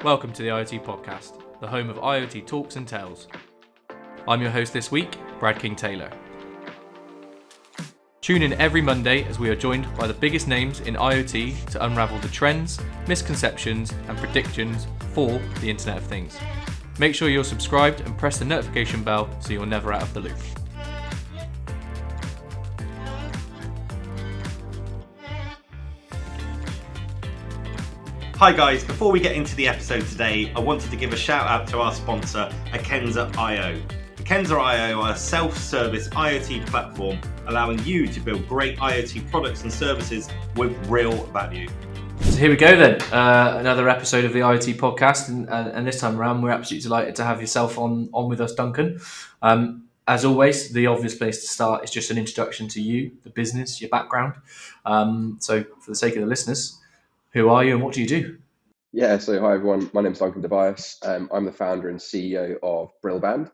Welcome to the IoT Podcast, the home of IoT talks and tells. I'm your host this week, Brad King-Taylor. Tune in every Monday as we are joined by the biggest names in IoT to unravel the trends, misconceptions and predictions for the Internet of Things. Make sure you're subscribed and press the notification bell so you're never out of the loop. Hi guys, before we get into the episode today, I wanted to give a shout out to our sponsor, Akenza.io. Akenza.io are a self-service IoT platform allowing you to build great IoT products and services with real value. So here we go then, another episode of the IoT Podcast, and this time around we're absolutely delighted to have yourself on with us, Duncan. As always, the obvious place to start is just an introduction to you, the business, your background. So for the sake of the listeners, who are you and what do you do? Yeah, so hi everyone, my name is Duncan Di Biase. I'm the founder and CEO of Brillband.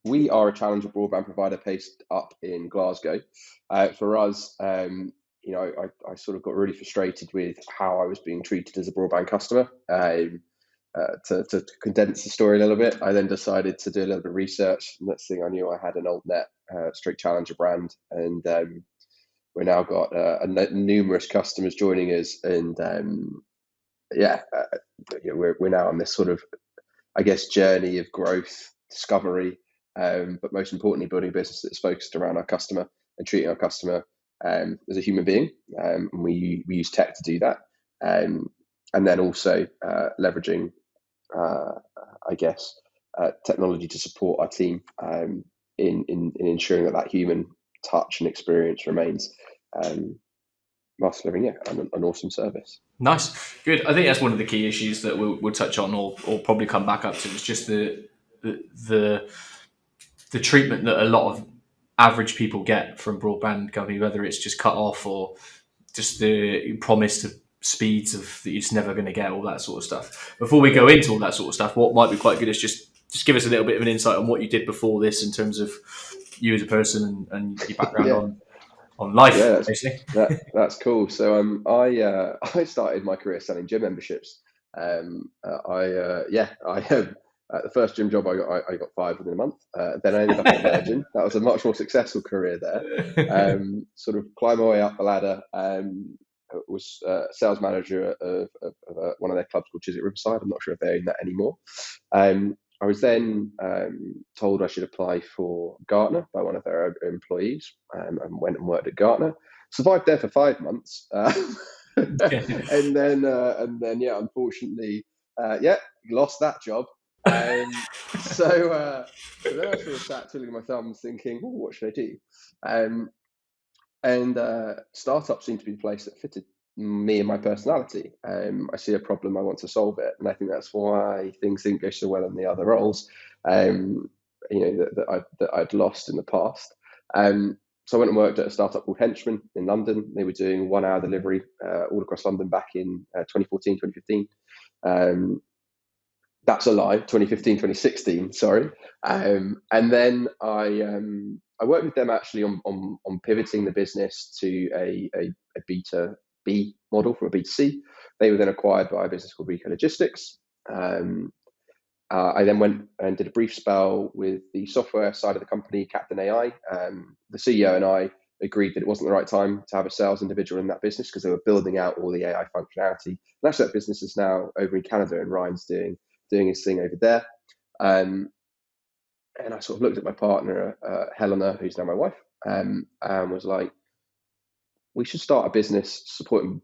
We are a challenger broadband provider based up in Glasgow. For us, I sort of got really frustrated with how I was being treated as a broadband customer. To condense the story a little bit, I then decided to do a little bit of research. Next thing I knew, I had an old net straight challenger brand, and we've now got numerous customers joining us, and we're now on this sort of, I guess, journey of growth, discovery, but most importantly, building a business that's focused around our customer and treating our customer as a human being. And we use tech to do that, and then also leveraging, technology to support our team in ensuring that human touch and experience remains. Whilst delivering an awesome service. Nice, good. I think that's one of the key issues that we'll touch on, or probably come back up to. It's just the treatment that a lot of average people get from broadband companies, whether it's just cut off or just the promise of speeds of that you're just never going to get, all that sort of stuff. Before we go into all that sort of stuff, what might be quite good is just give us a little bit of an insight on what you did before this in terms of you as a person and your background on life, basically. That's cool. So I started my career selling gym memberships. The first gym job I got fired within a month. Then I ended up at Virgin. That was a much more successful career there. Sort of climb my way up the ladder. Was sales manager of one of their clubs called Chiswick Riverside. I'm not sure if they own that anymore. I was then told I should apply for Gartner by one of their employees, and went and worked at Gartner. Survived there for 5 months, and then unfortunately, lost that job. So then I sort of sat twiddling my thumbs, thinking, what should I do? And startups seemed to be the place that fitted me and my personality. I see a problem, I want to solve it, and I think that's why things didn't go so well in the other roles, that I'd lost in the past. So I went and worked at a startup called Henchman in London. They were doing 1 hour delivery all across London back in 2014, 2015. That's a lie, 2015, 2016, sorry. And then I worked with them actually on pivoting the business to a B2B model from a B2C. They were then acquired by a business called Rico Logistics. I then went and did a brief spell with the software side of the company, Captain AI. The CEO and I agreed that it wasn't the right time to have a sales individual in that business because they were building out all the AI functionality. And actually, that business is now over in Canada, and Ryan's doing his thing over there. And I sort of looked at my partner, Helena, who's now my wife, and was like, we should start a business supporting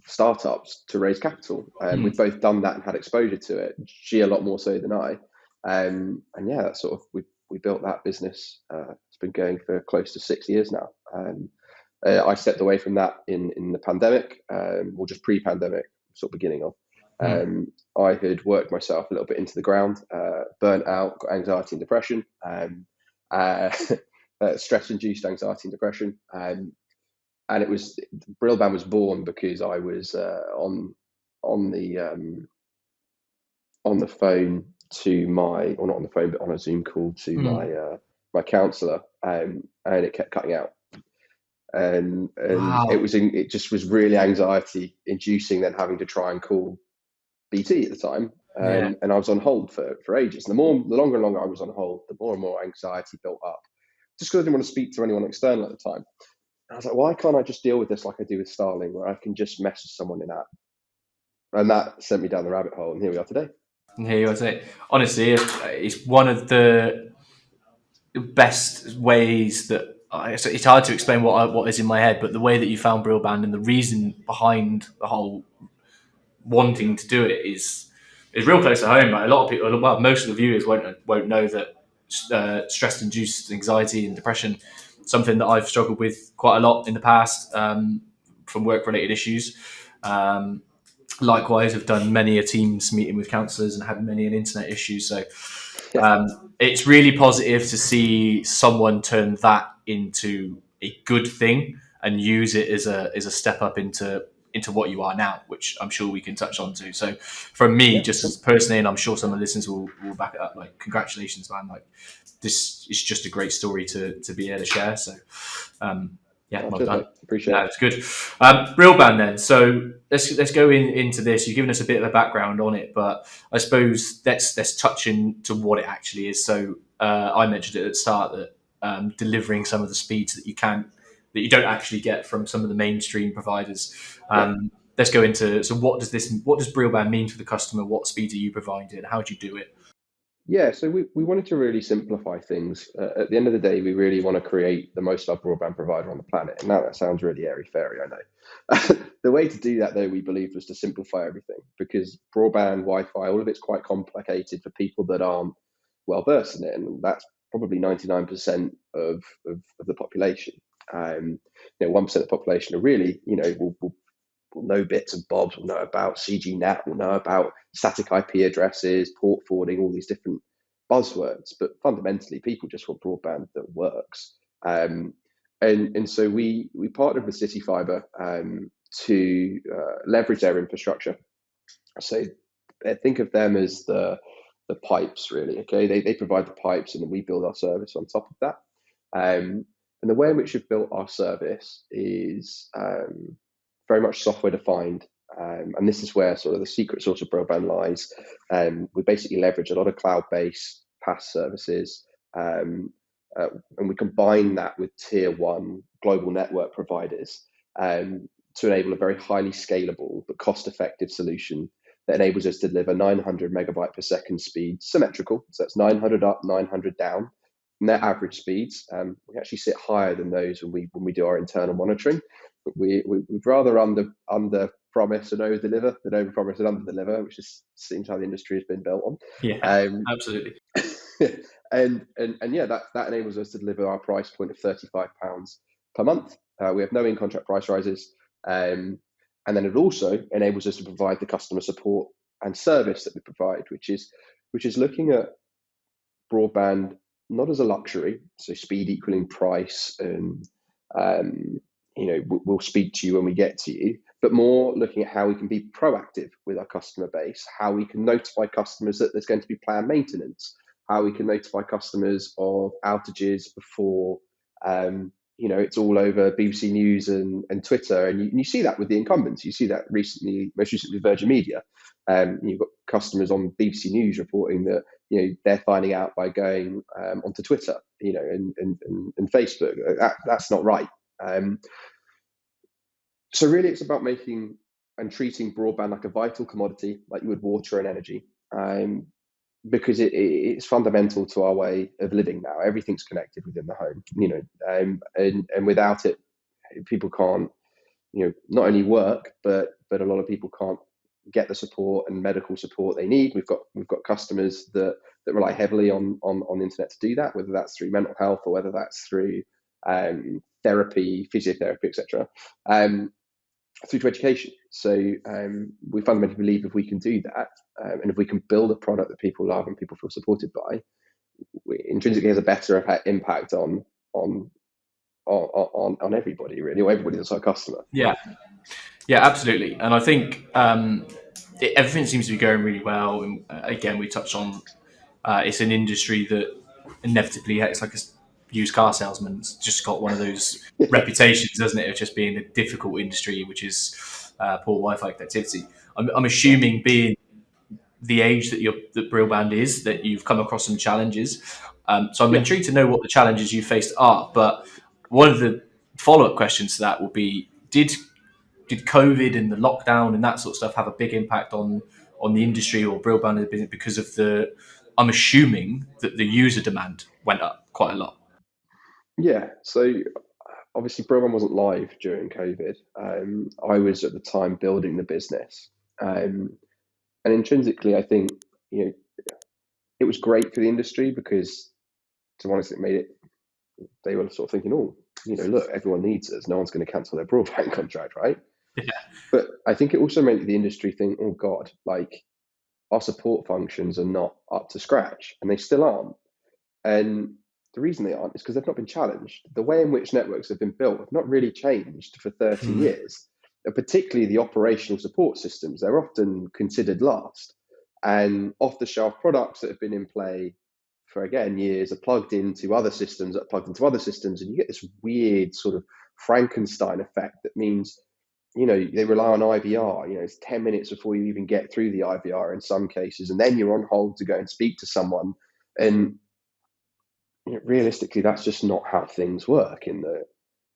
startups to raise capital. We've both done that and had exposure to it. She a lot more so than I. That's sort of, we built that business. It's been going for close to 6 years now. I stepped away from that in the pandemic, or just pre-pandemic, sort of beginning of. I had worked myself a little bit into the ground, burnt out, got anxiety and depression, stress-induced anxiety and depression. And it was, Brillband was born because I was on the phone to my, or not on the phone, but on a Zoom call to my counsellor, and it kept cutting out. And wow. It just was really anxiety inducing, then having to try and call BT at the time, Yeah. and I was on hold for ages. And the longer and longer I was on hold, the more and more anxiety built up, just because I didn't want to speak to anyone external at the time. And I was like, why can't I just deal with this like I do with Starling, where I can just message someone in app? And that sent me down the rabbit hole, and here we are today. And here you say, honestly, it's one of the best ways that it's hard to explain what is in my head, but the way that you found Brillband and the reason behind the whole wanting to do it is real close to home. Like a lot of people, well, most of the viewers won't know that stress-induced anxiety and depression, something that I've struggled with quite a lot in the past from work-related issues. Likewise, I've done many a Teams meeting with counsellors and had many an internet issue. So it's really positive to see someone turn that into a good thing and use it as a step up into what you are now, which I'm sure we can touch on too. So from me, just as personally, and I'm sure some of the listeners will back it up, like, congratulations, man. Like, this is just a great story to be able to share. So yeah, well done. Appreciate it. It's good. Brillband then. So let's go into this. You've given us a bit of a background on it, but I suppose let's touch into what it actually is. So I mentioned it at the start that delivering some of the speeds that you don't actually get from some of the mainstream providers. Let's go into, so what does Brillband mean for the customer? What speeds are you providing? How do you do it? Yeah, so we wanted to really simplify things. At the end of the day, we really want to create the most loved broadband provider on the planet. And now that sounds really airy-fairy, I know. The way to do that, though, we believed, was to simplify everything, because broadband, Wi-Fi, all of it's quite complicated for people that aren't well-versed in it. And that's probably 99% of the population. 1% of the population are really, will know bits and bobs, will know about CGNet, will know about static IP addresses, port forwarding, all these different buzzwords. But fundamentally, people just want broadband that works. And so we partnered with CityFibre to leverage their infrastructure. So think of them as the pipes, really. Okay, they provide the pipes, and then we build our service on top of that. And the way in which we've built our service is very much software defined, and this is where sort of the secret sauce of Brillband lies. We basically leverage a lot of cloud-based PaaS services, and we combine that with tier one global network providers to enable a very highly scalable but cost-effective solution that enables us to deliver 900 megabyte per second speed, symmetrical. So that's 900 up, 900 down. Net average speeds. We actually sit higher than those when we do our internal monitoring. We'd rather under promise and over deliver than over promise and under deliver, which seems how the industry has been built on. Yeah, absolutely. and yeah, that enables us to deliver our price point of £35 per month. We have no in-contract price rises, and then it also enables us to provide the customer support and service that we provide, which is looking at broadband not as a luxury, so speed equaling price, and we'll speak to you when we get to you, but more looking at how we can be proactive with our customer base, how we can notify customers that there's going to be planned maintenance, how we can notify customers of outages before it's all over BBC News and Twitter, and you see that with the incumbents. You see that most recently Virgin Media. You've got customers on BBC News reporting that they're finding out by going onto Twitter, and Facebook. That's not right. So really, it's about making and treating broadband like a vital commodity, like you would water and energy, because it's fundamental to our way of living now. Everything's connected within the home, and without it, people can't, not only work, but a lot of people can't get the support and medical support they need. We've got customers that rely heavily on the internet to do that, whether that's through mental health or whether that's through therapy, physiotherapy, etc. Through to education. So we fundamentally believe if we can do that, and if we can build a product that people love and people feel supported by, intrinsically has a better impact on everybody, really, or everybody that's our customer. Yeah, absolutely. And I think everything seems to be going really well. And again, we touched on it's an industry that inevitably, it's like a used car salesman. It's just got one of those reputations, doesn't it, of just being a difficult industry, which is poor Wi-Fi connectivity. I'm assuming being the age that Brillband is, that you've come across some challenges. So I'm Yeah. intrigued to know what the challenges you faced are. But one of the follow-up questions to that will be: Did COVID and the lockdown and that sort of stuff have a big impact on the industry or Brillband business because of I'm assuming that the user demand went up quite a lot. Yeah. So obviously, Brillband wasn't live during COVID. I was at the time building the business, and intrinsically, I think it was great for the industry because, to be honest, it made it. They were sort of thinking, oh, look, everyone needs us. No one's going to cancel their broadband contract, right? Yeah. But I think it also made the industry think, oh God, like our support functions are not up to scratch, and they still aren't. And the reason they aren't is because they've not been challenged. The way in which networks have been built have not really changed for 30 years, and particularly the operational support systems. They're often considered last. And off-the-shelf products that have been in play for, again, years are plugged into other systems that are plugged into other systems. And you get this weird sort of Frankenstein effect that means, they rely on IVR. It's 10 minutes before you even get through the IVR in some cases. And then you're on hold to go and speak to someone. And realistically, that's just not how things work in the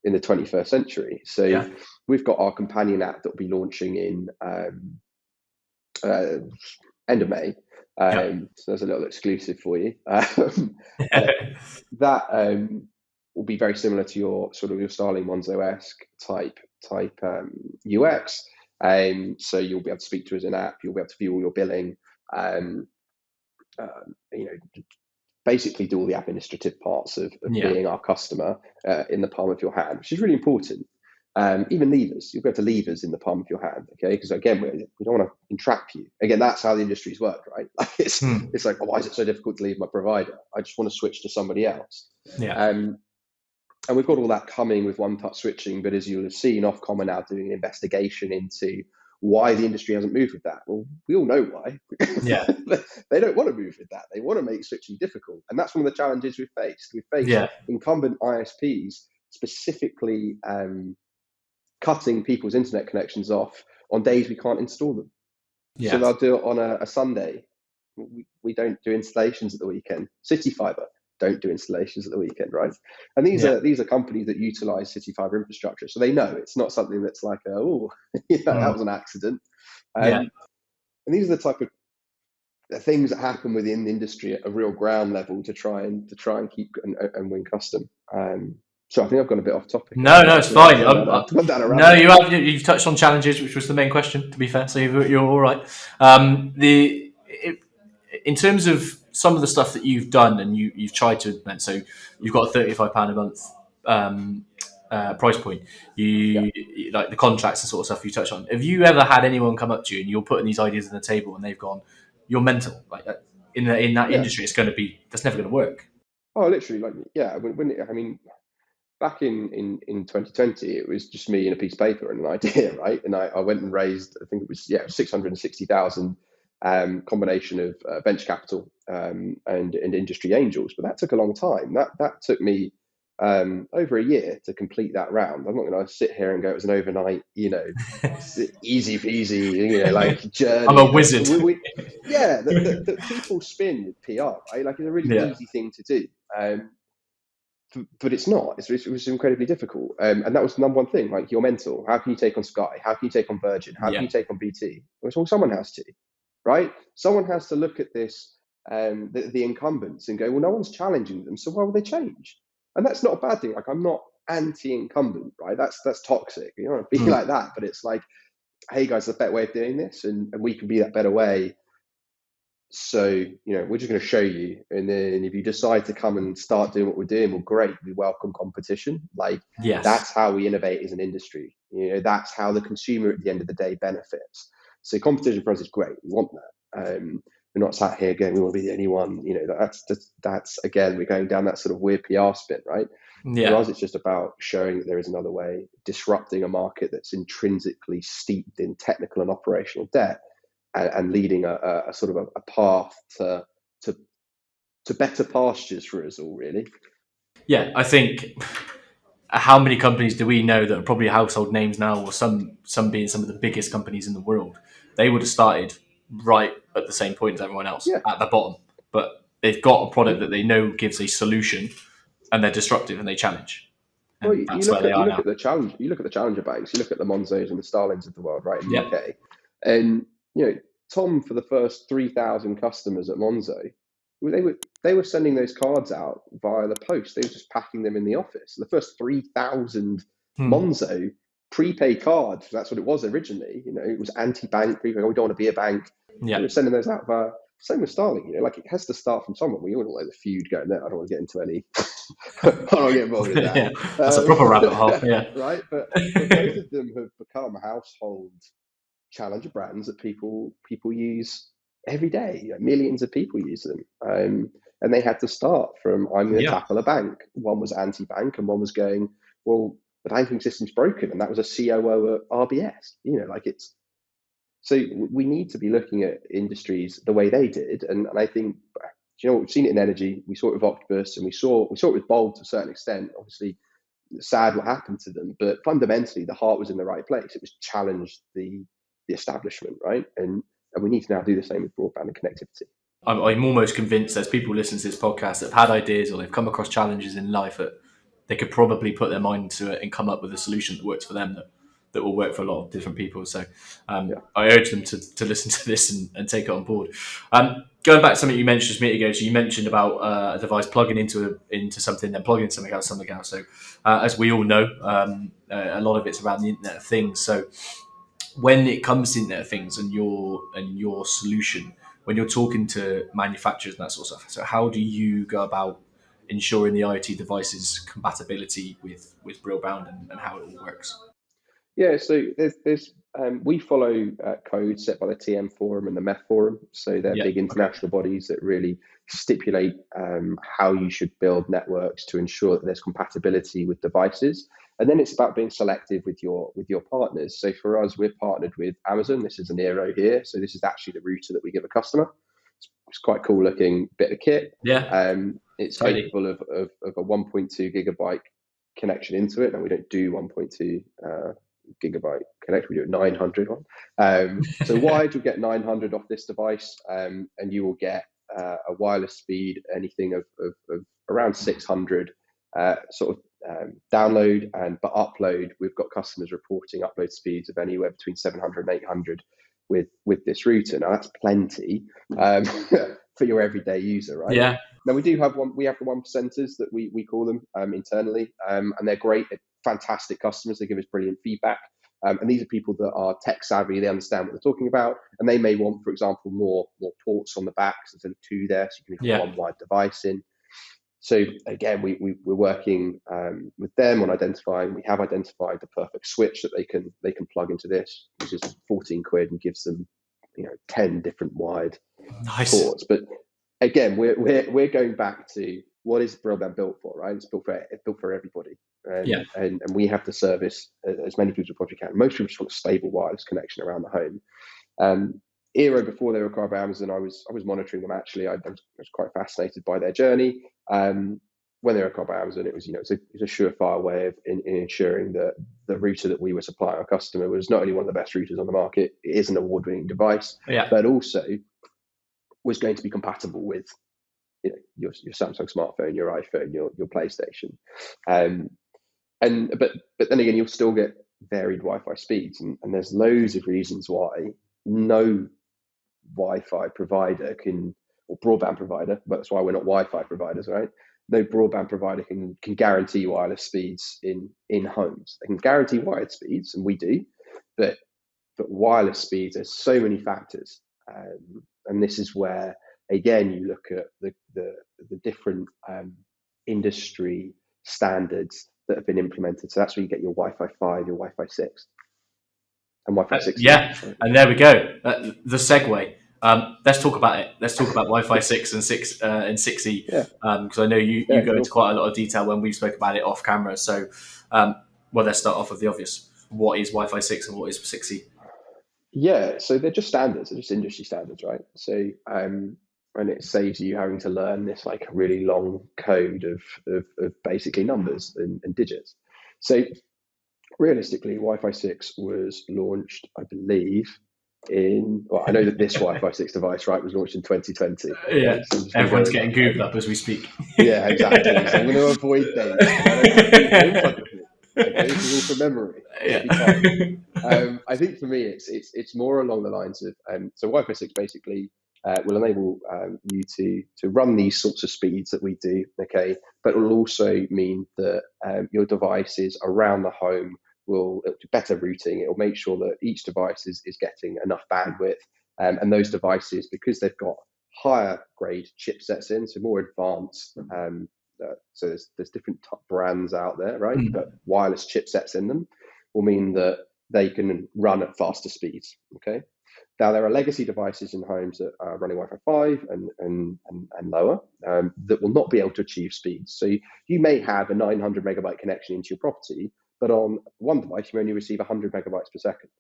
21st century. So we've got our companion app that will be launching in end of May. So there's a little exclusive for you. That will be very similar to your Starling Monzo-esque type UX. So you'll be able to speak to us in app. You'll be able to view all your billing. Basically do all the administrative parts of being our customer in the palm of your hand, which is really important. Even levers, you'll be able to levers in the palm of your hand, okay? Because again, we don't want to entrap you. Again, that's how the industry's worked, right? Like it's like, oh, why is it so difficult to leave my provider? I just want to switch to somebody else. And we've got all that coming with one-touch switching, but as you'll have seen, Ofcom are now doing an investigation into why the industry hasn't moved with that. Well, we all know why. They don't want to move with that. They want to make switching difficult. And that's one of the challenges we've faced. We've faced incumbent ISPs specifically cutting people's internet connections off on days we can't install them. So they'll do it on a Sunday. We don't do installations at the weekend. CityFibre don't do installations at the weekend, right? And these are companies that utilize CityFibre infrastructure, so they know it's not something that's like, that was an accident. And these are the type of things that happen within the industry at a real ground level to try and keep and win custom. So I think I've gone a bit off topic. No, it's fine. No, you've touched on challenges, which was the main question, to be fair. So you're all right. In terms of some of the stuff that you've done and you've tried to implement, so you've got a £35 a month price point. You like the contracts and sort of stuff you touched on. Have you ever had anyone come up to you and you're putting these ideas on the table and they've gone, "You're mental"? Like in that industry, that's never going to work. Oh, literally, back in 2020, it was just me and a piece of paper and an idea, right? And I went and raised, I think it was 660,000 combination of venture capital and industry angels, but that took a long time. That took me over a year to complete that round. I'm not going to sit here and go it was an overnight, easy peasy, like journey. I'm a wizard. The people spin with PR, right? Like it's a really easy thing to do. But it's not. It was incredibly difficult, and that was the number one thing. Like, you're mental. How can you take on Sky? How can you take on Virgin? How can you take on BT? Well, someone has to, right? Someone has to look at this, the incumbents, and go, well, no one's challenging them, so why will they change? And that's not a bad thing. Like, I'm not anti-incumbent, right? That's toxic. You don't want to be like that. But it's like, hey guys, there's a better way of doing this, and we can be that better way. So, we're just going to show you. And then if you decide to come and start doing what we're doing, well, great. We welcome competition. Like, that's how we innovate as an industry. That's how the consumer at the end of the day benefits. So competition for us is great. We want that. We're not sat here going, we want to be the only one. That's again, we're going down that sort of weird PR spin, right? For us, it's just about showing that there is another way, disrupting a market that's intrinsically steeped in technical and operational debt, and leading a sort of a path to better pastures for us all, really. Yeah, I think how many companies do we know that are probably household names now, or some being some of the biggest companies in the world? They would have started right at the same point as everyone else Yeah. at the bottom, but they've got a product that they know gives a solution, and they're disruptive and they challenge. And Well, that's where they are now. the challenge. You look at the challenger banks. You look at the Monzos and the Starlings of the world, right, in the Yep. UK, and Tom, for the first 3,000 customers at Monzo, they were sending those cards out via the post. They were just packing them in the office. The first 3,000 Monzo prepaid cards. That's what it was originally. It was anti-bank prepaid. We don't want to be a bank. Yeah. We were sending those out via. Same with Starling. It has to start from someone. We all know the feud going there. I don't want to get into any. I don't want to get involved in that. Yeah, that's a proper rabbit hole. Yeah. Right, but both of them have become household challenger brands that people use every day. Millions of people use them, and they had to start from I'm going to tackle a bank. One was anti-bank, and one was going, well, the banking system's broken, and that was a COO at RBS. It's. So we need to be looking at industries the way they did, and I think. We've seen it in energy. We saw it with Octopus, and we saw it with Bulb to a certain extent. Obviously, sad what happened to them, but fundamentally, the heart was in the right place. It was challenged the establishment, right? And we need to now do the same with broadband and connectivity. I'm almost convinced there's people listening to this podcast that have had ideas or they've come across challenges in life that they could probably put their mind to it and come up with a solution that works for them that will work for a lot of different people. So I urge them to listen to this and take it on board. Going back to something you mentioned just a minute ago, so you mentioned about a device plugging into something, then plugging something else. So as we all know, a lot of it's around the Internet of Things. So when it comes to Internet of Things and your solution, when you're talking to manufacturers and that sort of stuff, so how do you go about ensuring the IoT device's compatibility with Brillband and how it all works? Yeah, so there's we follow code set by the TM Forum and the MEF Forum. So they're big international bodies that really stipulate how you should build networks to ensure that there's compatibility with devices. And then it's about being selective with your partners. So for us, we're partnered with Amazon. This is an Aero here. So this is actually the router that we give a customer. It's quite cool looking bit of kit. Yeah. It's capable of a 1.2 gigabyte connection into it. And we don't do 1.2 gigabyte connect. We do a 900 one. So wide, you'll get 900 off this device, and you will get a wireless speed anything of around 600 download, but upload. We've got customers reporting upload speeds of anywhere between 700 and 800 with this router. Now that's plenty for your everyday user, right? Yeah. Now we do have one. We have the 1%ers that we call them internally, and they're great. They're fantastic customers. They give us brilliant feedback, and these are people that are tech savvy. They understand what they're talking about, and they may want, for example, more ports on the back. So there's only two there, so you can put one wide device in. So again, we're working with them on identifying. We have identified the perfect switch that they can plug into this, which is 14 quid and gives them 10 different wide ports. But again, we're going back to what is Brillband built for, right? It's built for everybody, and we have to service as many people as we possibly can. Most people just want a stable wireless connection around the home. Aero, before they were acquired by Amazon, I was monitoring them actually. I was quite fascinated by their journey. When they were acquired by Amazon, it was it's a surefire way of in ensuring that the router that we were supplying our customer was not only one of the best routers on the market, it is an award-winning device, but also was going to be compatible with your Samsung smartphone, your iPhone, your PlayStation, but then again, you'll still get varied Wi-Fi speeds, and there's loads of reasons why no Wi-Fi provider or broadband provider, but that's why we're not Wi-Fi providers, right? No broadband provider can guarantee wireless speeds in homes. They can guarantee wired speeds, and we do, but wireless speeds, there's so many factors, and this is where again you look at the different industry standards that have been implemented. So that's where you get your Wi-Fi 5, your Wi-Fi 6. And Wi-Fi 6. And there we go. The segue. Let's talk about it. Let's talk about Wi-Fi 6 and 6E, because I know you go into quite a lot of detail when we spoke about it off camera. So, let's start off with the obvious. What is Wi-Fi 6 and what is 6E? Yeah, so they're just standards. They're just industry standards, right? So, and it saves you having to learn this like really long code of basically numbers and digits. So realistically, Wi-Fi 6 was launched, I believe, well, I know that this Wi-Fi 6 device, right, was launched in 2020. Yeah, right? So everyone's getting Googled up as we speak. Yeah, exactly. So I'm going to avoid dates. I don't have people in front of me. Okay, this is all from memory. It'll be fine. I think for me, it's more along the lines of so Wi-Fi 6 basically will enable you to run these sorts of speeds that we do. Okay, but it will also mean that your devices around the home will do better routing. It will make sure that each device is getting enough bandwidth, and those devices, because they've got higher grade chipsets in, so more advanced. So there's different top brands out there, right? But wireless chipsets in them will mean that they can run at faster speeds. Okay. Now there are legacy devices in homes that are running Wi-Fi 5 and lower that will not be able to achieve speeds. So you may have a 900 megabyte connection into your property, but on one device you only receive 100 megabytes per second.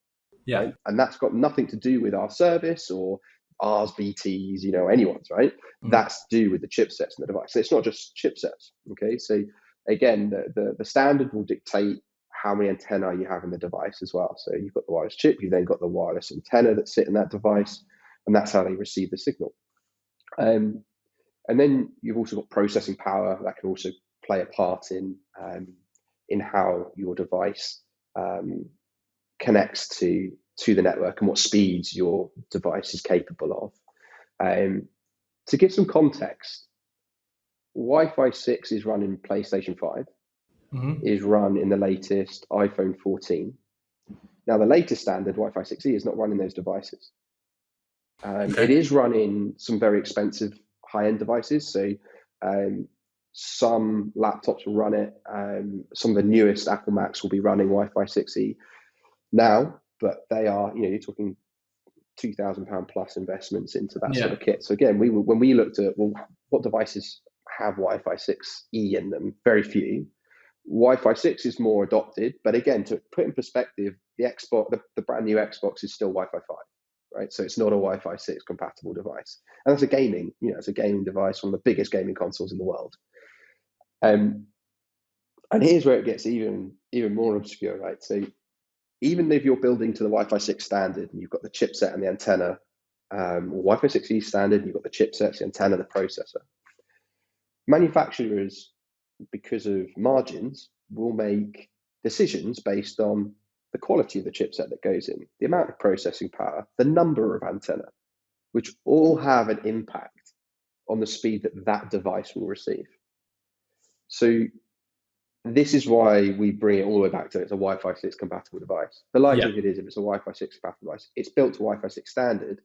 Yeah, right? And that's got nothing to do with our service or ours, BT's, anyone's, right? That's to do with the chipsets in the device. So it's not just chipsets. Okay. So again, the standard will dictate how many antennae you have in the device as well. So you've got the wireless chip, you've then got the wireless antenna that sit in that device, and that's how they receive the signal. And then you've also got processing power that can also play a part in how your device connects to the network and what speeds your device is capable of. To give some context, Wi-Fi 6 is run in PlayStation 5, is run in the latest iPhone 14. Now, the latest standard, Wi-Fi 6E, is not running those devices. It is running some very expensive high-end devices. So some laptops will run it. Some of the newest Apple Macs will be running Wi-Fi 6E now, but they are, you're talking £2,000 plus investments into that sort of kit. So again, when we looked at, well, what devices have Wi-Fi 6E in them? Very few. Wi-Fi 6 is more adopted, but again, to put in perspective, the brand new Xbox is still Wi-Fi 5, right? So it's not a Wi-Fi 6 compatible device, and that's it's a gaming device, one of the biggest gaming consoles in the world. And here's where it gets even more obscure, right? So even if you're building to the Wi-Fi 6 standard, and you've got the chipset and the antenna, or Wi-Fi 6E standard, and you've got the chipsets, the antenna, the processor, manufacturers, because of margins, will make decisions based on the quality of the chipset that goes in, the amount of processing power, the number of antenna, which all have an impact on the speed that device will receive. So this is why we bring it all the way back to it's a Wi-Fi 6 compatible device. The likelihood is, if it's a Wi-Fi 6 compatible device, it's built to Wi-Fi 6 standard.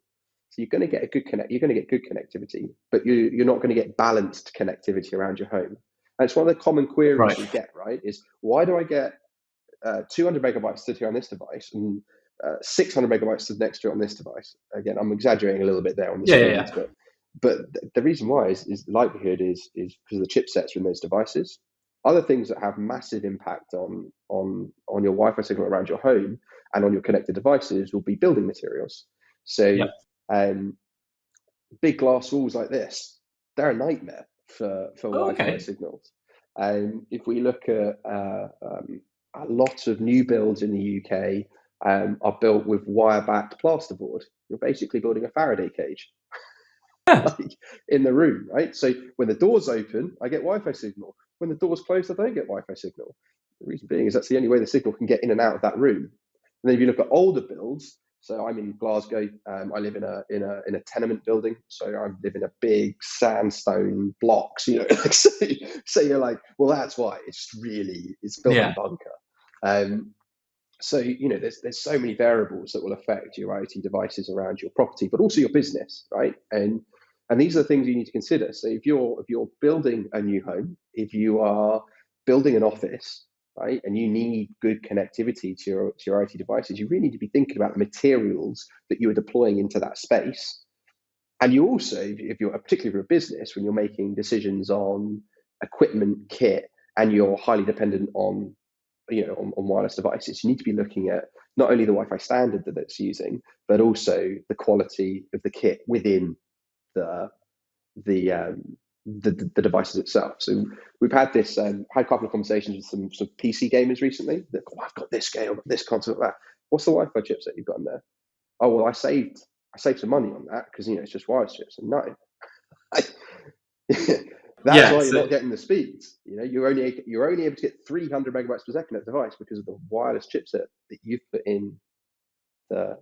So you're going to get you're going to get good connectivity, but you're not going to get balanced connectivity around your home. And it's one of the common queries we get, right? Is why do I get 200 megabytes to on this device and 600 megabytes to next to it on this device? Again, I'm exaggerating a little bit there on the speeds, but the reason why is the likelihood is because of the chipsets in those devices. Other things that have massive impact on your Wi-Fi signal around your home and on your connected devices will be building materials. So big glass walls like this, they're a nightmare for Wi-Fi signals. If we look at a lot of new builds in the UK are built with wire-backed plasterboard. You're basically building a Faraday cage in the room, right? So when the door's open, I get Wi-Fi signal. When the door's closed, I don't get Wi-Fi signal. The reason being is that's the only way the signal can get in and out of that room. And then if you look at older builds, so I'm in Glasgow. I live in a tenement building, so I live in a big sandstone blocks. So you're like, well, that's why it's built in a bunker. So there's so many variables that will affect your IoT devices around your property, but also your business, right? And these are the things you need to consider. So if you're building a new home, if you are building an office, right, and you need good connectivity to your IoT devices, you really need to be thinking about the materials that you are deploying into that space. And you also, particularly for a business, when you're making decisions on equipment, kit, and you're highly dependent on wireless devices, you need to be looking at not only the Wi-Fi standard that it's using, but also the quality of the kit within the devices itself. So we've had a couple of conversations with some PC gamers recently. That, I've got this game, I've got this console, that. What's the Wi-Fi chipset you've got in there? oh well, I saved some money on that because it's just wireless chips. And no, that's why you're not getting the speeds. You're only able to get 300 megabytes per second at the device because of the wireless chipset that you've put in the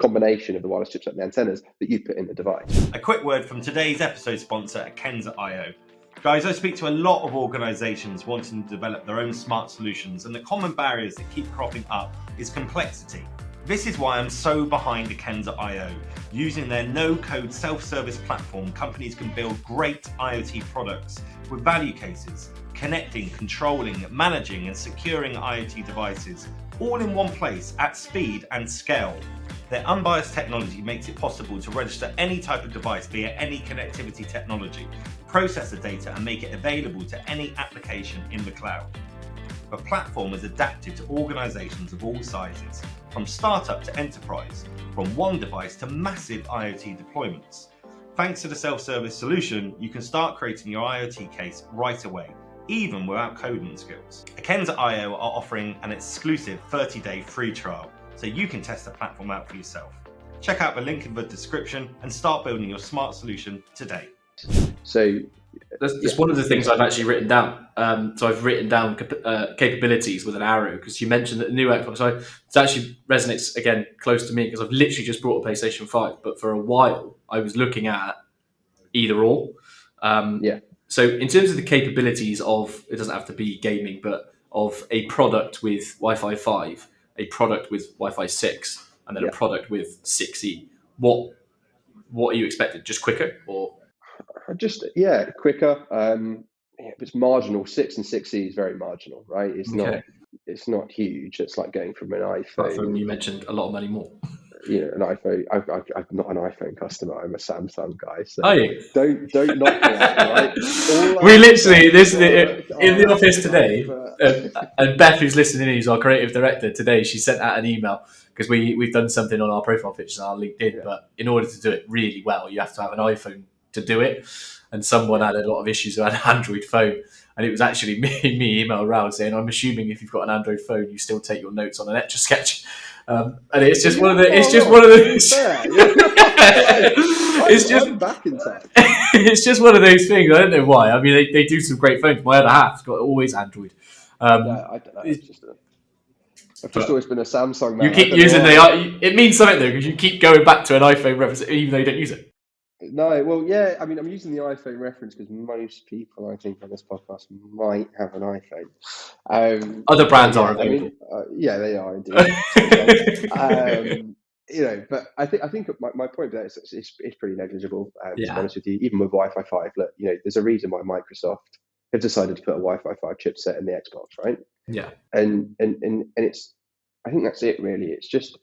combination of the wireless chipset and the antennas that you put in the device. A quick word from today's episode sponsor, Akenza.io. Guys, I speak to a lot of organisations wanting to develop their own smart solutions, and the common barriers that keep cropping up is complexity. This is why I'm so behind Akenza.io. Using their no-code self-service platform, companies can build great IoT products with value cases, connecting, controlling, managing and securing IoT devices, all in one place at speed and scale. Their unbiased technology makes it possible to register any type of device via any connectivity technology, process the data and make it available to any application in the cloud. The platform is adapted to organisations of all sizes, from startup to enterprise, from one device to massive IoT deployments. Thanks to the self-service solution, you can start creating your IoT case right away, even without coding skills. Akenza.io are offering an exclusive 30-day free trial, so you can test the platform out for yourself. Check out the link in the description and start building your smart solution today. So that's one of the things I've actually written down. So I've written down capabilities with an arrow, because you mentioned that the new Xbox, so it actually resonates again close to me, because I've literally just brought a PlayStation 5, but for a while I was looking at either or. So in terms of the capabilities of, it doesn't have to be gaming, but of a product with Wi-Fi 5, a product with Wi-Fi 6, and then a product with 6E, what are you expecting? Just quicker, or? Just quicker. It's marginal. 6 and 6E is very marginal, right? It's not huge. It's like going from an iPhone. You mentioned a lot of money more. An iPhone. I'm not an iPhone customer. I'm a Samsung guy. So are you? Don't knock me out, right? We literally in the office today, and Beth, who's listening in, who's our creative director today, she sent out an email because we've done something on our profile pictures on our LinkedIn, but in order to do it really well, you have to have an iPhone to do it, and someone had a lot of issues with an Android phone, and it was actually me email around saying, I'm assuming if you've got an Android phone, you still take your notes on an Etch-a-Sketch. And it's just one of the. It's just one of those. It's just I'm back in time. It's just one of those things. I don't know why. I mean, they do some great phones. My other half's got always Android. I don't know. I've just always been a Samsung man. You keep using it means something though, because you keep going back to an iPhone reference even though you don't use it. No, well, yeah. I mean, I'm using the iPhone reference because most people, I think, on this podcast might have an iPhone. Other brands are available. They are indeed. But I think my point there is it's pretty negligible. To be honest with you, even with Wi-Fi 5, look, there's a reason why Microsoft have decided to put a Wi-Fi 5 chipset in the Xbox, right? Yeah. And it's, I think that's it really. It's just,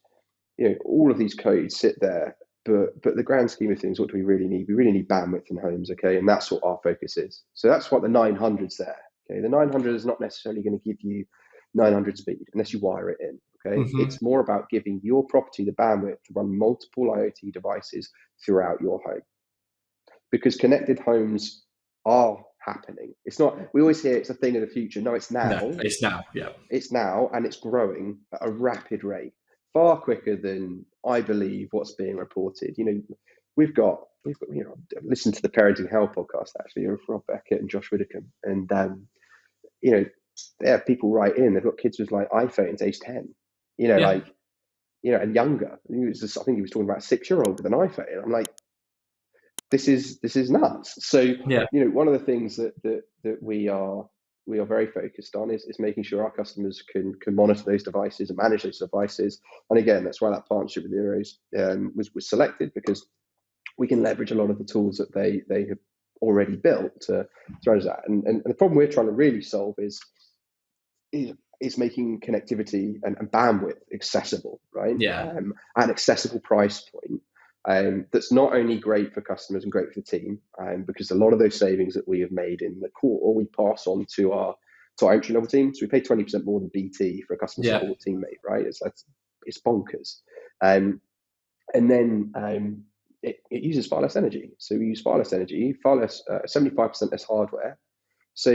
all of these codes sit there. But the grand scheme of things, what do we really need? We really need bandwidth in homes, okay? And that's what our focus is. So that's what the 900's there, okay? The 900 is not necessarily going to give you 900 speed unless you wire it in, okay? Mm-hmm. It's more about giving your property the bandwidth to run multiple IoT devices throughout your home. Because connected homes are happening. It's not, we always hear it's a thing of the future. No, it's now. No, it's now, yeah. It's now, and it's growing at a rapid rate. Far quicker than I believe what's being reported. We've got listened to the Parenting Hell podcast actually of Rob Beckett and Josh Widdicombe, and people write in. They've got kids with like iPhones age 10, and younger. I think he was talking about a 6-year-old with an iPhone. And I'm like, this is nuts. So one of the things that we are very focused on is making sure our customers can monitor those devices and manage those devices. And again, that's why that partnership with Euros was selected, because we can leverage a lot of the tools that they have already built to manage that. And the problem we're trying to really solve is making connectivity and bandwidth accessible, right? Yeah. At an accessible price point. That's not only great for customers and great for the team, because a lot of those savings that we have made in the core, we pass on to our entry level team. So we pay 20% more than BT for a customer support teammate, right? It's bonkers. And then it uses far less energy. So we use far less energy, 75% less hardware. So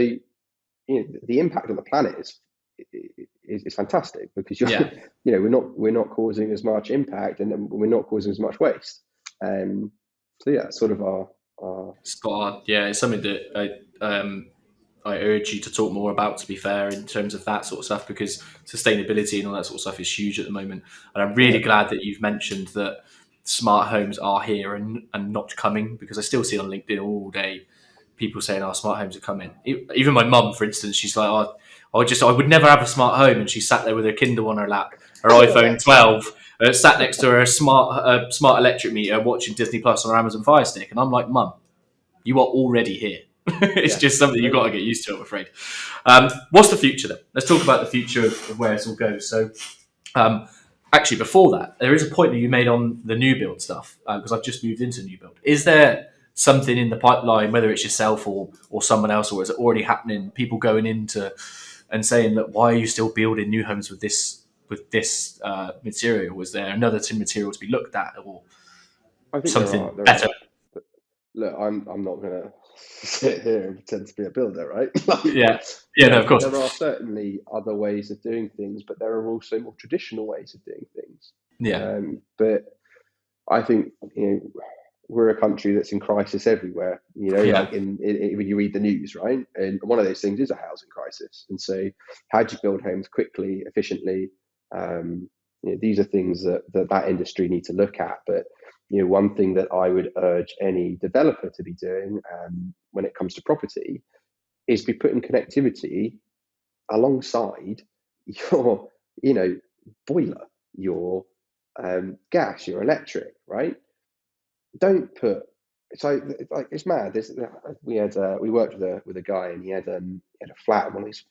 the impact on the planet is fantastic, because you're, Yeah. we're not causing as much impact, and we're not causing as much waste. So yeah, sort of our Spot on. Yeah, it's something that I urge you to talk more about, to be fair, in terms of that sort of stuff, because sustainability and all that sort of stuff is huge at the moment. And I'm really glad that you've mentioned that smart homes are here and not coming, because I still see on LinkedIn all day people saying, "Oh, smart homes are coming." Even my mum, for instance, she's like, "Oh, I would never have a smart home," and she sat there with her Kindle on her lap, her iPhone 12, sat next to her smart electric meter, watching Disney Plus on her Amazon Fire Stick, and I'm like, "Mum, you are already here." It's just something you've got to get used to, I'm afraid. What's the future then? Let's talk about the future of where this all goes. So, actually, before that, there is a point that you made on the new build stuff, because I've just moved into new build. Is there something in the pipeline, whether it's yourself or someone else, or is it already happening? People going into and saying, "Look, why are you still building new homes with this material? Was there another material to be looked at, or I think something there better?" are. Look, I'm not gonna sit here and pretend to be a builder, right? Yeah, yeah, no, of course. There are certainly other ways of doing things, but there are also more traditional ways of doing things. Yeah, But I think, we're a country that's in crisis everywhere. yeah, like when you read the news, right? And one of those things is a housing crisis. And so, how do you build homes quickly, efficiently? These are things that industry need to look at. But one thing that I would urge any developer to be doing, when it comes to property, is be putting connectivity alongside your, boiler, your gas, your electric, right? Don't put so like it's mad. We worked with a guy, and he had a flat, one of these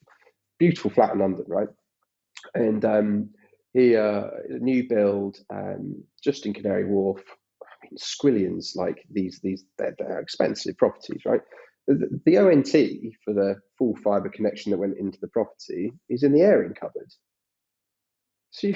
beautiful flat in London, right? And he new build, just in Canary Wharf. I mean, squillions, like they're expensive properties, right? The ONT for the full fibre connection that went into the property is in the airing cupboard. So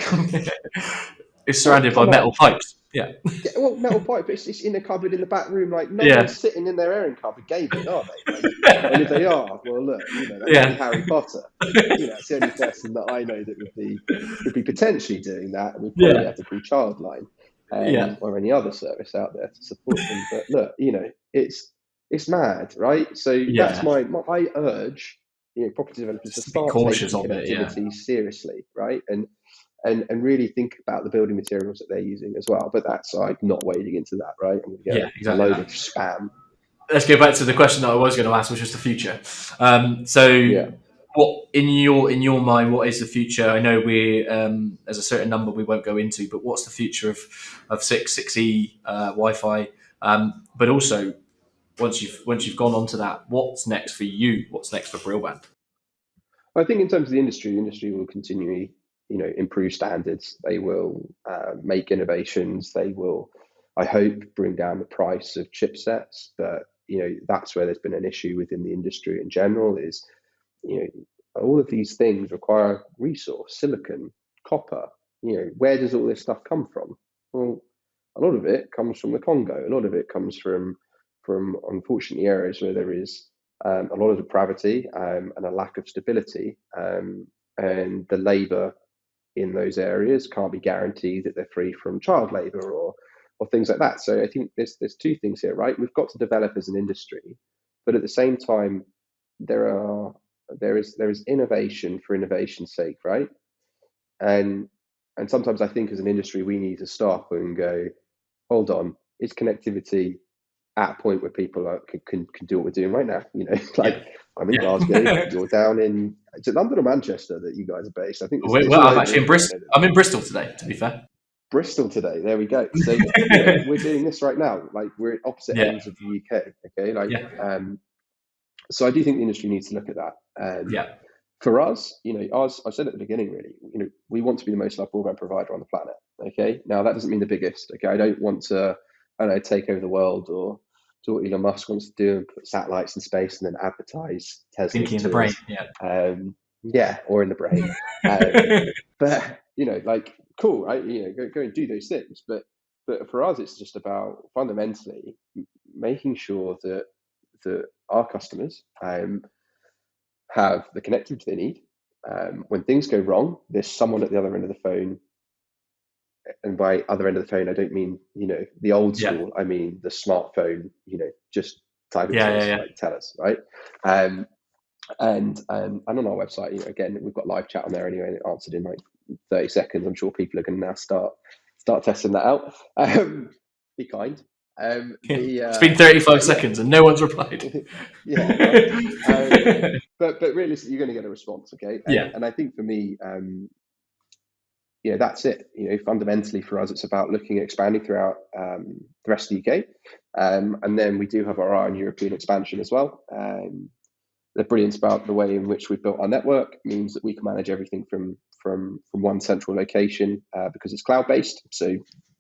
it's surrounded by come metal on. pipes. Yeah, Yeah, well, metal pipe, but it's in a cupboard in the back room. Like, no yeah, one's sitting in their airing cupboard gaming, are they? Like, and if they are, well, look, that might be yeah, Harry Potter. It's the only person that I know that would be potentially doing that, and we'd probably yeah, have to call Childline, yeah, or any other service out there to support them. But look, it's mad, right? So that's yeah. I urge property developers to Just to be start cautious taking of it. Yeah, connectivity seriously, right? And really think about the building materials that they're using as well. But that's not wading into that, right? I'm going to get yeah, a exactly load that. of spam. Let's go back to the question that I was going to ask, which was the future. So, Yeah, what in your mind? What is the future? I know there's a certain number we won't go into, but what's the future of 6E Wi-Fi? But also, once you've gone on to that, what's next for you? What's next for Brillband? I think in terms of the industry will continually, improve standards. They will make innovations. They will, I hope, bring down the price of chipsets. But that's where there's been an issue within the industry in general. Is all of these things require resource, silicon, copper. Where does all this stuff come from? Well, a lot of it comes from the Congo. A lot of it comes from unfortunately areas where there is a lot of depravity, and a lack of stability, and the labour in those areas can't be guaranteed that they're free from child labour or things like that. So I think there's two things here, right? We've got to develop as an industry, but at the same time, there is innovation for innovation's sake, right? And sometimes I think as an industry we need to stop and go, hold on, is connectivity at a point where people can do what we're doing right now? Yeah, Like, I'm in Glasgow, yeah. you're down is it London or Manchester that you guys are based? I think there's Well, all I'm over, actually in isn't there? I Bristol. know that. I'm in Bristol today, to be fair. Bristol today. There we go. So we're doing this right now. Like, we're at opposite Yeah, ends of the UK. Okay, like, yeah, so I do think the industry needs to look at that. yeah, For us, as I said at the beginning, really, we want to be the most loved broadband provider on the planet. Okay, now that doesn't mean the biggest. Okay, I don't want to, take over the world or do what Elon Musk wants to do and put satellites in space and then advertise Teslas thinking in the to brain. us. Yeah, Yeah, or in the brain. But like, cool, right? Go and do those things. But for us, it's just about fundamentally making sure that our customers have the connectivity they need, when things go wrong, there's someone at the other end of the phone. And by other end of the phone, I don't mean, the old school. I mean the smartphone, just type it to us, like, tell us, right? And on our website, again, we've got live chat on there anyway, and it answered in like 30 seconds. I'm sure people are going to now start testing that out. Be kind. It's been 35 seconds and no one's replied. But realistically, you're going to get a response, okay? And I think for me, that's it. Fundamentally for us, it's about looking at expanding throughout the rest of the UK, and then we do have our eye on European expansion as well. The brilliance about the way in which we've built our network means that we can manage everything from one central location because it's cloud-based. So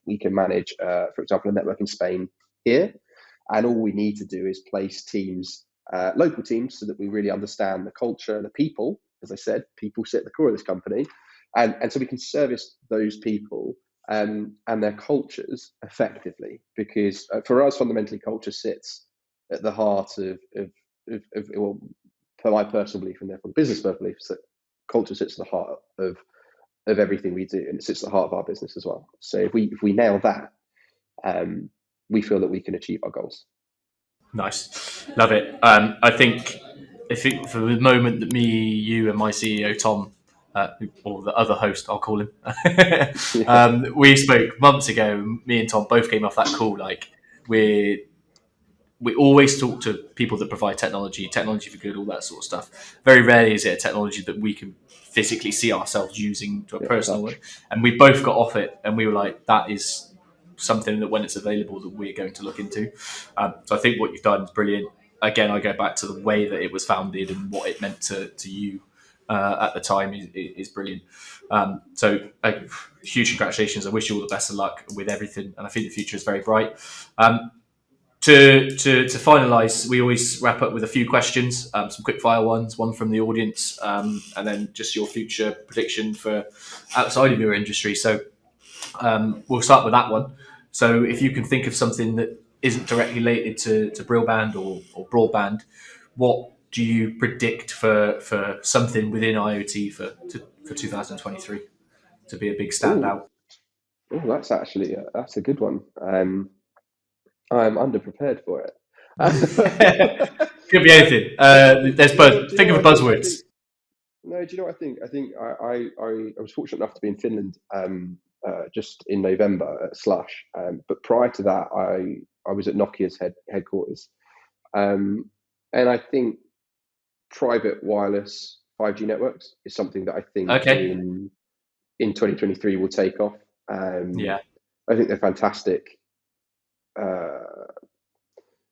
we can manage, for example, a network in Spain here, and all we need to do is place teams, local teams, so that we really understand the culture, the people. As I said, people sit at the core of this company, and so we can service those people and their cultures effectively. Because for us, fundamentally, culture sits at the heart of well, for my personal belief, and therefore business belief, that culture sits at the heart of everything we do, and it sits at the heart of our business as well. So if we nail that, we feel that we can achieve our goals. Nice, love it. I think for the moment that me, you, and my CEO Tom, or the other host, I'll call him, we spoke months ago. Me and Tom both came off that call. Like we always talk to people that provide technology for good, all that sort of stuff. Very rarely is it a technology that we can physically see ourselves using to a personal way. And we both got off it, and we were like, that is something that when it's available that we're going to look into. So I think what you've done is brilliant. Again, I go back to the way that it was founded and what it meant to you at the time is brilliant. So huge congratulations. I wish you all the best of luck with everything, and I think the future is very bright. To finalise, we always wrap up with a few questions, some quick fire ones, one from the audience, and then just your future prediction for outside of your industry. So we'll start with that one. So if you can think of something that isn't directly related to Brillband or Broadband, what do you predict for something within IoT for 2023 to be a big standout? Oh, that's actually that's a good one. I'm underprepared for it. Could be anything. Think of buzzwords. No, do you know what I think? I think I was fortunate enough to be in Finland just in November at Slush, but prior to that, I was at Nokia's headquarters, and I think private wireless 5G networks is something that I think in 2023 will take off. I think they're fantastic.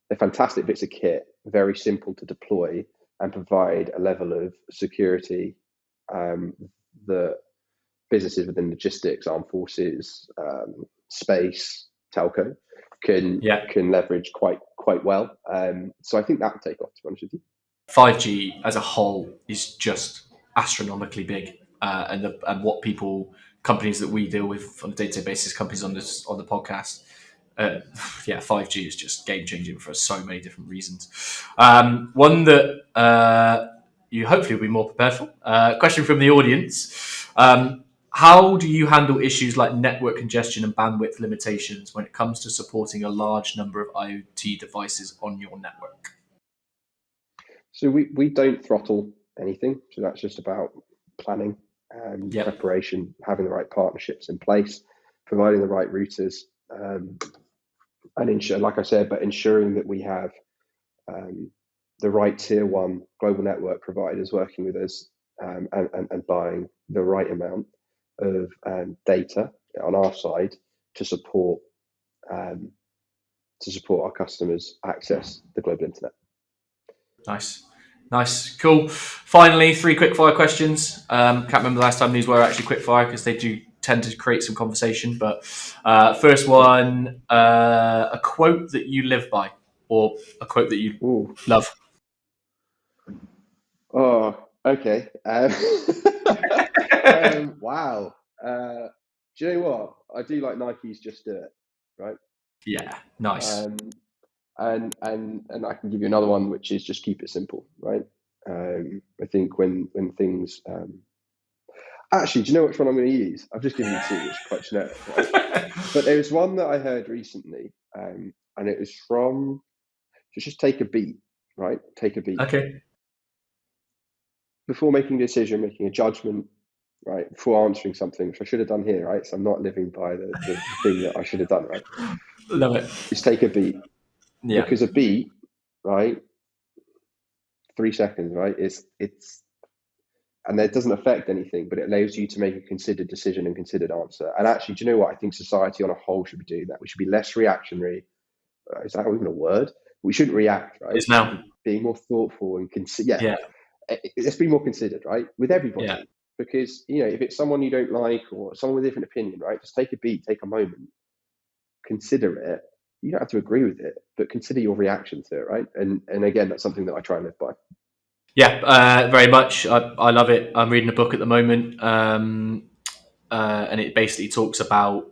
They're fantastic bits of kit, very simple to deploy, and provide a level of security that businesses within logistics, armed forces, space, telco can leverage quite well. So I think that will take off, to be honest with you. 5G as a whole is just astronomically big, and what companies that we deal with on a day-to-day basis, companies on the podcast. 5G is just game-changing for so many different reasons. One that you hopefully will be more prepared for. Question from the audience. How do you handle issues like network congestion and bandwidth limitations when it comes to supporting a large number of IoT devices on your network? So we don't throttle anything. So that's just about planning and preparation, having the right partnerships in place, providing the right routers, and ensuring that we have the right tier one global network providers working with us and buying the right amount of data on our side to support our customers access the global internet. Nice, cool. Finally, 3 quick fire questions. Can't remember the last time these were actually quick fire because they do tend to create some conversation. But first one, a quote that you live by, or a quote that you love. Oh, okay. Wow. Do you know what? I do like Nike's "Just Do It," right? Yeah, nice. And I can give you another one, which is just keep it simple, right? I think when things actually, do you know which one I'm going to use? I've just given you two, which is quite generic, right? But there was one that I heard recently, and it was from just take a beat, right? Take a beat Okay. before making a decision, making a judgment, right? Before answering something, which I should have done here, right? So I'm not living by the thing that I should have done, right? Love it. Is take a beat, Yeah. because a beat, right? 3 seconds, right? It's and that doesn't affect anything, but it allows you to make a considered decision and considered answer. And actually, do you know what? I think society on a whole should be doing that. We should be less reactionary. Is that even a word? We shouldn't react, right? It's now. Being more thoughtful and yeah. Let's be more considered, right? With everybody. Yeah. Because, if it's someone you don't like or someone with a different opinion, right? Just take a beat, take a moment, consider it. You don't have to agree with it, but consider your reaction to it, right? And again, that's something that I try and live by. Yeah, very much. I love it. I'm reading a book at the moment, and it basically talks about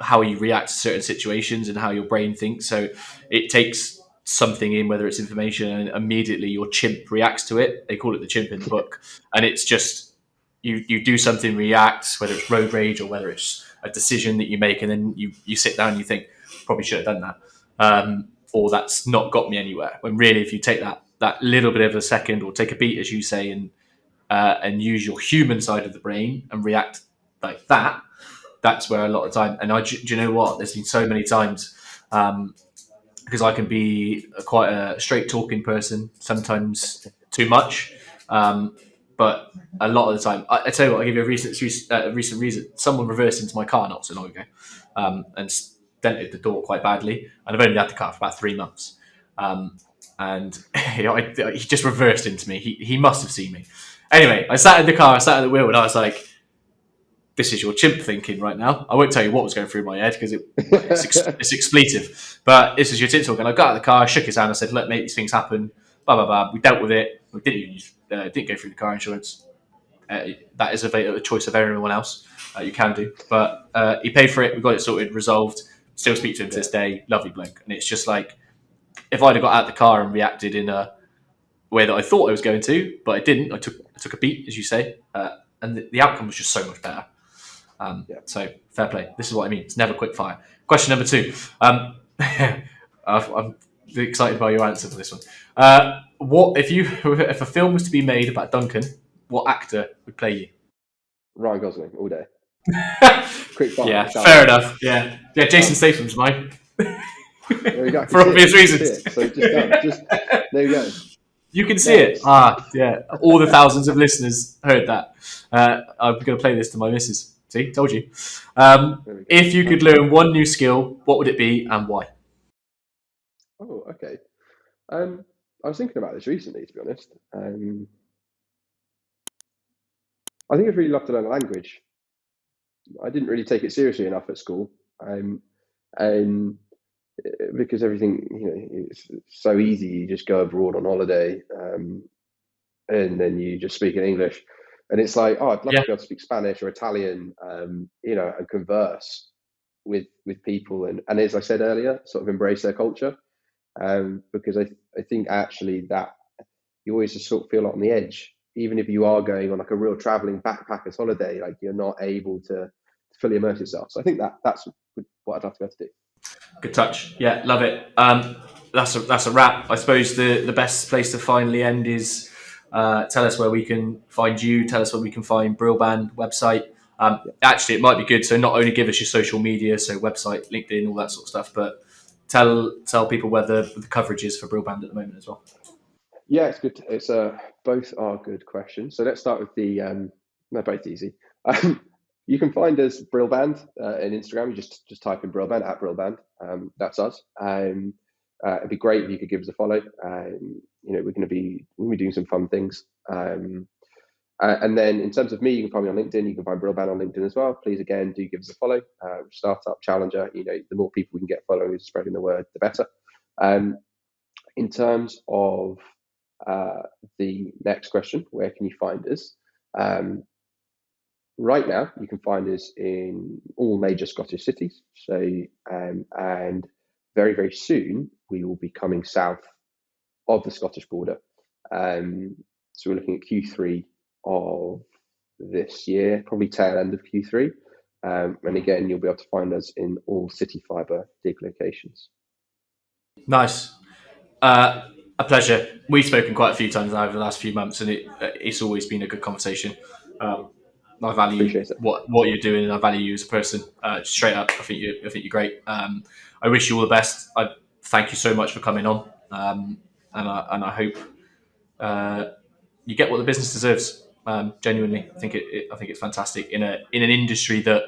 how you react to certain situations and how your brain thinks. So it takes something in, whether it's information, and immediately your chimp reacts to it. They call it the chimp in the book. And it's just, you do something, react, whether it's road rage or whether it's a decision that you make, and then you sit down and you think, probably should have done that. Or that's not got me anywhere. When really, if you take that little bit of a second, or take a beat, as you say, and use your human side of the brain and react like that, that's where a lot of time. And do you know what? There's been so many times, because I can be quite a straight talking person, sometimes too much. But a lot of the time, I tell you what, I'll give you a recent reason. Someone reversed into my car not so long ago, and dented the door quite badly. And I've only had the car for about 3 months. And he just reversed into me. He must have seen me. Anyway, I sat in the car, I sat at the wheel, and I was like, this is your chimp thinking right now. I won't tell you what was going through my head because it's expletive. But this is your chimp talking. I got out of the car, I shook his hand, I said, look, mate, these things happen. Blah, blah, blah. We dealt with it. We didn't go through the car insurance. That is a choice of everyone else. You can do. But he paid for it. We got it sorted, resolved. Still speak to him to this day. Lovely bloke. And it's just like, if I'd have got out of the car and reacted in a way that I thought I was going to, but I didn't. I took a beat, as you say, and the outcome was just so much better. So fair play. This is what I mean. It's never quick fire. Question number 2. I'm excited by your answer for this one. What if a film was to be made about Duncan? What actor would play you? Ryan Gosling all day. Quick fire. Yeah, fair enough. Yeah. Jason Statham's mine. There you go. For obvious reasons. So just there you go. You can see it. Yeah. All the thousands of listeners heard that. I'm going to play this to my missus. See, told you. If you could learn one new skill, what would it be and why? Oh, okay. I was thinking about this recently, to be honest. I think I'd really love to learn a language. I didn't really take it seriously enough at school, and because everything, it's so easy. You just go abroad on holiday, and then you just speak in English. And it's like, I'd love to be able to speak Spanish or Italian, and converse with people. And as I said earlier, sort of embrace their culture, because I think actually that you always just sort of feel on the edge, even if you are going on like a real traveling backpackers holiday, like you're not able to fully immerse yourself. So I think that's what I'd love to be able to do. Good touch. Yeah, love it. That's a wrap. I suppose the best place to finally end is tell us where we can find you. Tell us where we can find Brillband website. Actually, it might be good. So not only give us your social media, so website, LinkedIn, all that sort of stuff, but tell people where the coverage is for Brillband at the moment as well. Yeah, it's good. It's both are good questions. So let's start with they're both easy. You can find us Brillband in Instagram. You just type in Brillband at Brillband. That's us. It'd be great if you could give us a follow. We're going to be doing some fun things. And then in terms of me, you can find me on LinkedIn. You can find Brillband on LinkedIn as well. Please, again, do give us a follow. Startup Challenger. The more people we can get following, spreading the word, the better. In terms of the next question, where can you find us? Right now, you can find us in all major Scottish cities. So, and very, very soon, we will be coming south of the Scottish border. So we're looking at Q3 of this year, probably tail end of Q3. And again, you'll be able to find us in all CityFibre dig locations. Nice. A pleasure. We've spoken quite a few times now over the last few months, and it's always been a good conversation. I value Appreciate it. what you're doing, and I value you as a person. Straight up, I think you're great. I wish you all the best. I thank you so much for coming on, and I hope you get what the business deserves. Genuinely, I think it's fantastic in an industry that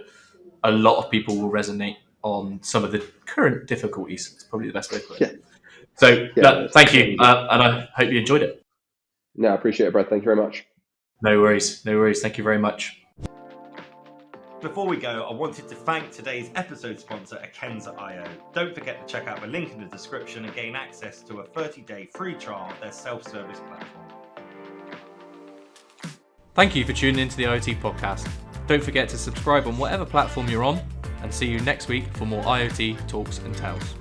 a lot of people will resonate on some of the current difficulties. It's probably the best way to put it. Yeah. So, thank you, and I hope you enjoyed it. No, I appreciate it, Brad. Thank you very much. No worries. Thank you very much. Before we go, I wanted to thank today's episode sponsor, Akenza.io. Don't forget to check out the link in the description and gain access to a 30-day free trial of their self-service platform. Thank you for tuning into the IoT Podcast. Don't forget to subscribe on whatever platform you're on, and see you next week for more IoT talks and tells.